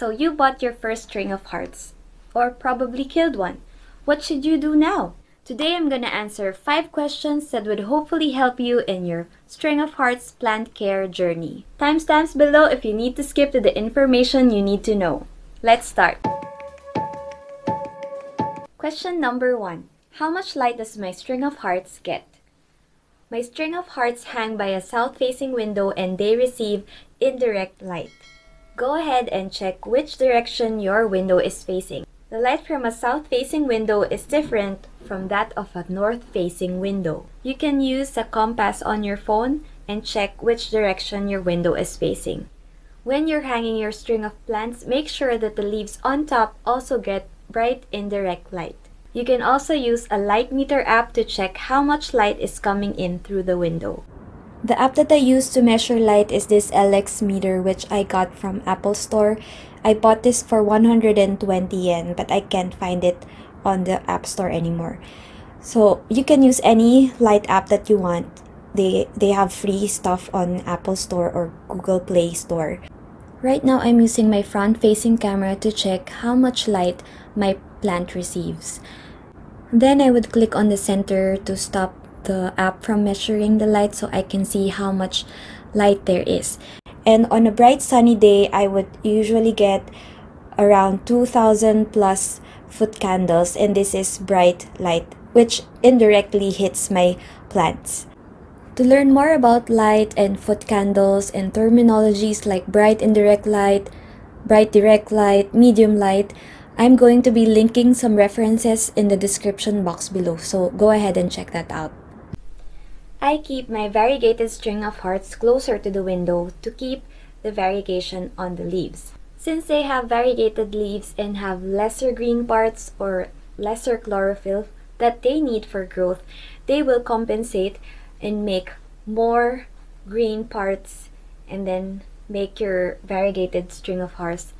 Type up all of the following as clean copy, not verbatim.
So you bought your first string of hearts, or probably killed one. What should you do now? Today I'm gonna answer 5 questions that would hopefully help you in your string of hearts plant care journey. Timestamps below if you need to skip to the information you need to know. Let's start. Question number 1. How much light does my string of hearts get? My string of hearts hang by a south-facing window and they receive indirect light. Go ahead and check which direction your window is facing. The light from a south-facing window is different from that of a north-facing window. You can use a compass on your phone and check which direction your window is facing. When you're hanging your string of plants, make sure that the leaves on top also get bright indirect light. You can also use a light meter app to check how much light is coming in through the window. The app that I use to measure light is this LX meter, which I got from Apple Store. I bought this for 120 yen, but I can't find it on the App Store anymore. So you can use any light app that you want. They have free stuff on Apple Store or Google Play Store. Right now I'm using my front-facing camera to check how much light my plant receives. Then I would click on the center to stop the app from measuring the light so I can see how much light there is. And on a bright sunny day, I would usually get around 2,000 plus foot candles, and this is bright light, which indirectly hits my plants. To learn more about light and foot candles and terminologies like bright indirect light, bright direct light, medium light, I'm going to be linking some references in the description box below, so go ahead and check that out. I keep my variegated string of hearts closer to the window to keep the variegation on the leaves. Since they have variegated leaves and have lesser green parts or lesser chlorophyll that they need for growth, they will compensate and make more green parts and then make your variegated string of hearts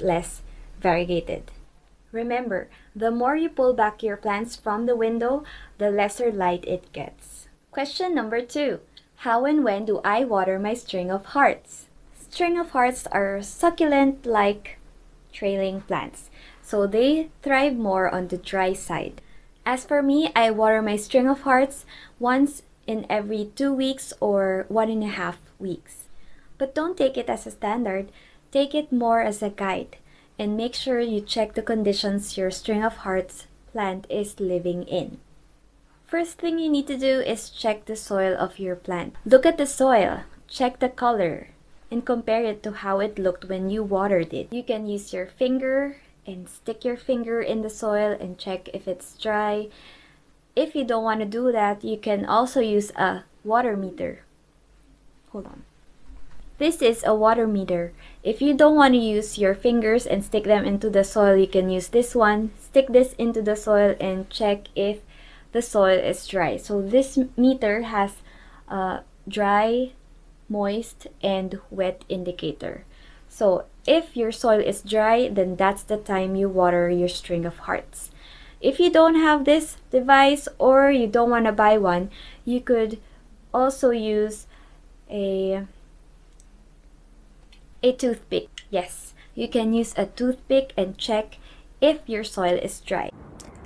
less variegated. Remember, the more you pull back your plants from the window, the lesser light it gets. Question number 2. How and when do I water my string of hearts? String of hearts are succulent-like trailing plants, so they thrive more on the dry side. As for me, I water my string of hearts once in every 2 weeks or 1.5 weeks. But don't take it as a standard, take it more as a guide, and make sure you check the conditions your string of hearts plant is living in. First thing you need to do is check the soil of your plant. Look at the soil, check the color, and compare it to how it looked when you watered it. You can use your finger and stick your finger in the soil and check if it's dry. If you don't want to do that, you can also use a water meter. Hold on. This is a water meter. If you don't want to use your fingers and stick them into the soil, you can use this one. Stick this into the soil and check if the soil is dry. So this meter has a dry, moist, and wet indicator. So if your soil is dry, then that's the time you water your string of hearts. If you don't have this device or you don't want to buy one, you could also use a toothpick. Yes, you can use a toothpick and check if your soil is dry.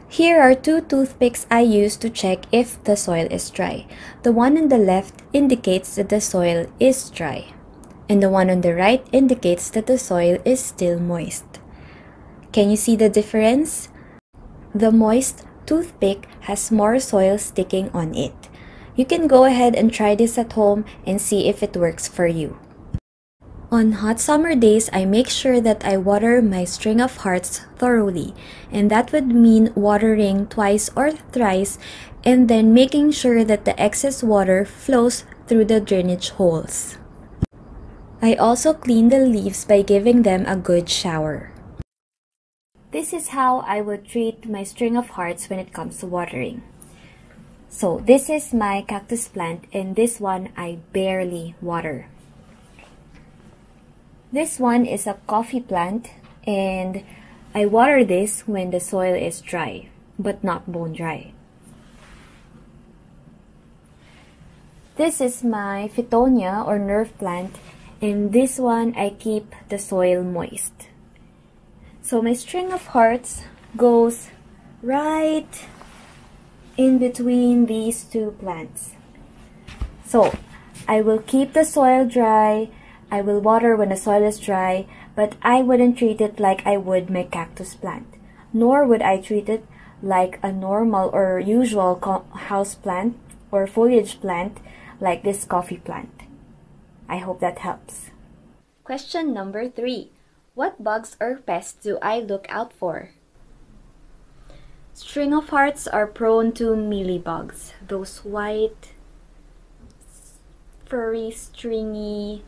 Here are 2 toothpicks I use to check if the soil is dry. The one on the left indicates that the soil is dry, and the one on the right indicates that the soil is still moist. Can you see the difference? The moist toothpick has more soil sticking on it. You can go ahead and try this at home and see if it works for you. On hot summer days, I make sure that I water my string of hearts thoroughly, and that would mean watering twice or thrice and then making sure that the excess water flows through the drainage holes. I also clean the leaves by giving them a good shower. This is how I would treat my string of hearts when it comes to watering. So this is my cactus plant, and this one I barely water. This one is a coffee plant, and I water this when the soil is dry, but not bone dry. This is my Phytonia or nerve plant, and this one I keep the soil moist. So my string of hearts goes right in between these two plants. So I will keep the soil dry, I will water when the soil is dry, but I wouldn't treat it like I would my cactus plant. Nor would I treat it like a normal or usual house plant or foliage plant like this coffee plant. I hope that helps. Question number 3. What bugs or pests do I look out for? String of hearts are prone to mealybugs. Those white, furry, stringy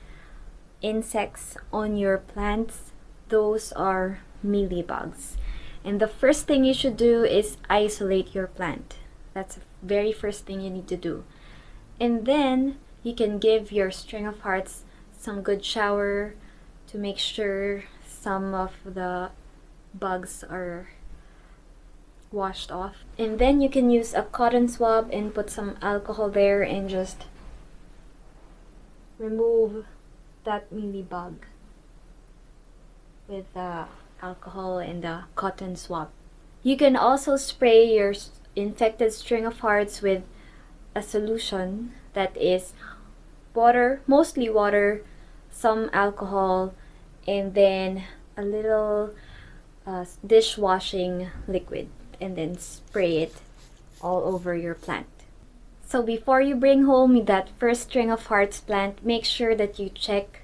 insects on your plants, those are mealybugs. And the first thing you should do is isolate your plant. That's the very first thing you need to do. And then you can give your string of hearts some good shower to make sure some of the bugs are washed off. And then you can use a cotton swab and put some alcohol there and just remove that mealybug with the alcohol and the cotton swab. You can also spray your infected string of hearts with a solution that is water, mostly water, some alcohol, and then a little dishwashing liquid, and then spray it all over your plant. So before you bring home that first string of hearts plant, make sure that you check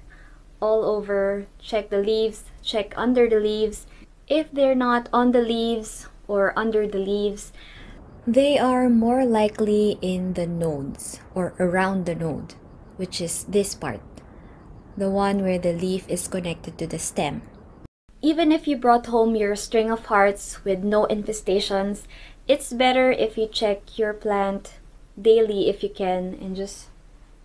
all over, check the leaves, check under the leaves. If they're not on the leaves or under the leaves, they are more likely in the nodes or around the node, which is this part, the one where the leaf is connected to the stem. Even if you brought home your string of hearts with no infestations, it's better if you check your plant daily if you can, and just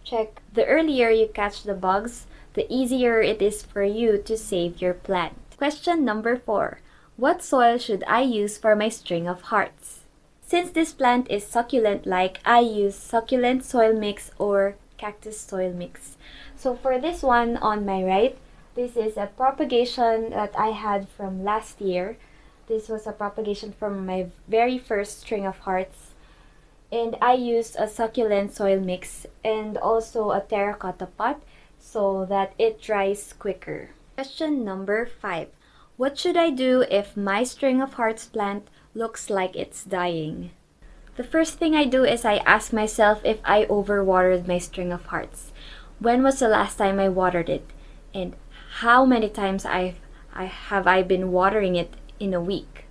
check. The earlier you catch the bugs, the easier it is for you to save your plant. Question number 4. What soil should I use for my string of hearts? Since this plant is succulent-like, I use succulent soil mix or cactus soil mix. So for this one on my right, this is a propagation that I had from last year. This was a propagation from my very first string of hearts. And I used a succulent soil mix and also a terracotta pot so that it dries quicker. Question number 5. What should I do if my string of hearts plant looks like it's dying? The first thing I do is I ask myself if I overwatered my string of hearts. When was the last time I watered it? And how many times have I been watering it in a week?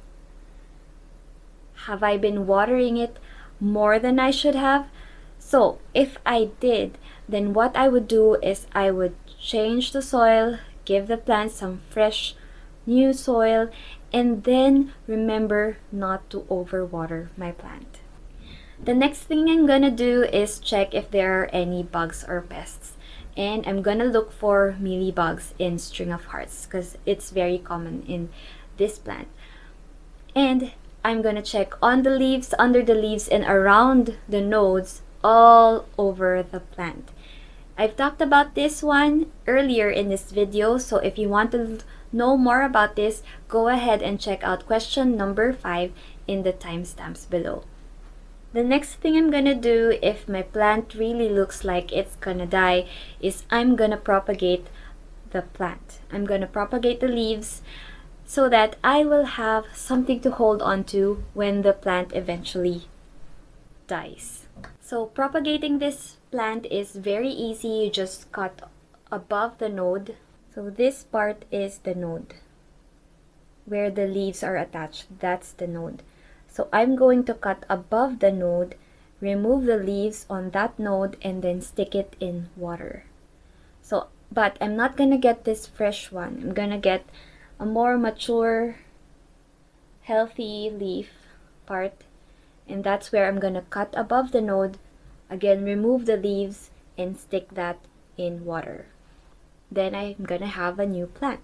Have I been watering it more than I should have? So if I did, then what I would do is I would change the soil, give the plant some fresh new soil, and then remember not to overwater my plant. The next thing I'm gonna do is check if there are any bugs or pests. And I'm gonna look for mealybugs in string of hearts because it's very common in this plant. And I'm gonna check on the leaves, under the leaves, and around the nodes all over the plant. I've talked about this one earlier in this video, so if you want to know more about this, go ahead and check out question number 5 in the timestamps below. The next thing I'm gonna do if my plant really looks like it's gonna die is I'm gonna propagate the plant. I'm gonna propagate the leaves so that I will have something to hold on to when the plant eventually dies. So propagating this plant is very easy. You just cut above the node. So this part is the node where the leaves are attached. That's the node. So I'm going to cut above the node, remove the leaves on that node, and then stick it in water. So, but I'm not gonna get this fresh one. I'm gonna get a more mature, healthy leaf part, and that's where I'm gonna cut above the node, again remove the leaves, and stick that in water. Then I'm gonna have a new plant.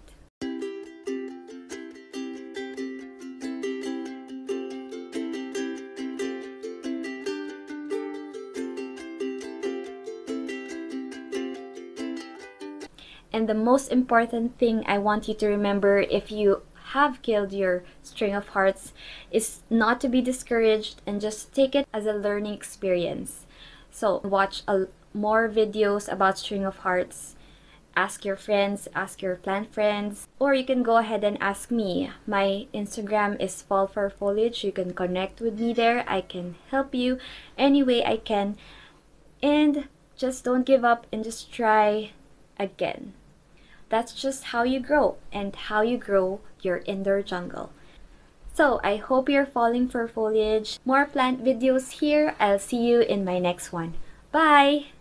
And the most important thing I want you to remember if you have killed your string of hearts is not to be discouraged and just take it as a learning experience. So watch more videos about string of hearts. Ask your friends, ask your plant friends, or you can go ahead and ask me. My Instagram is Fall for Foliage. You can connect with me there. I can help you any way I can. And just don't give up and just try again. That's just how you grow and how you grow your indoor jungle. So I hope you're falling for foliage. More plant videos here. I'll see you in my next one. Bye!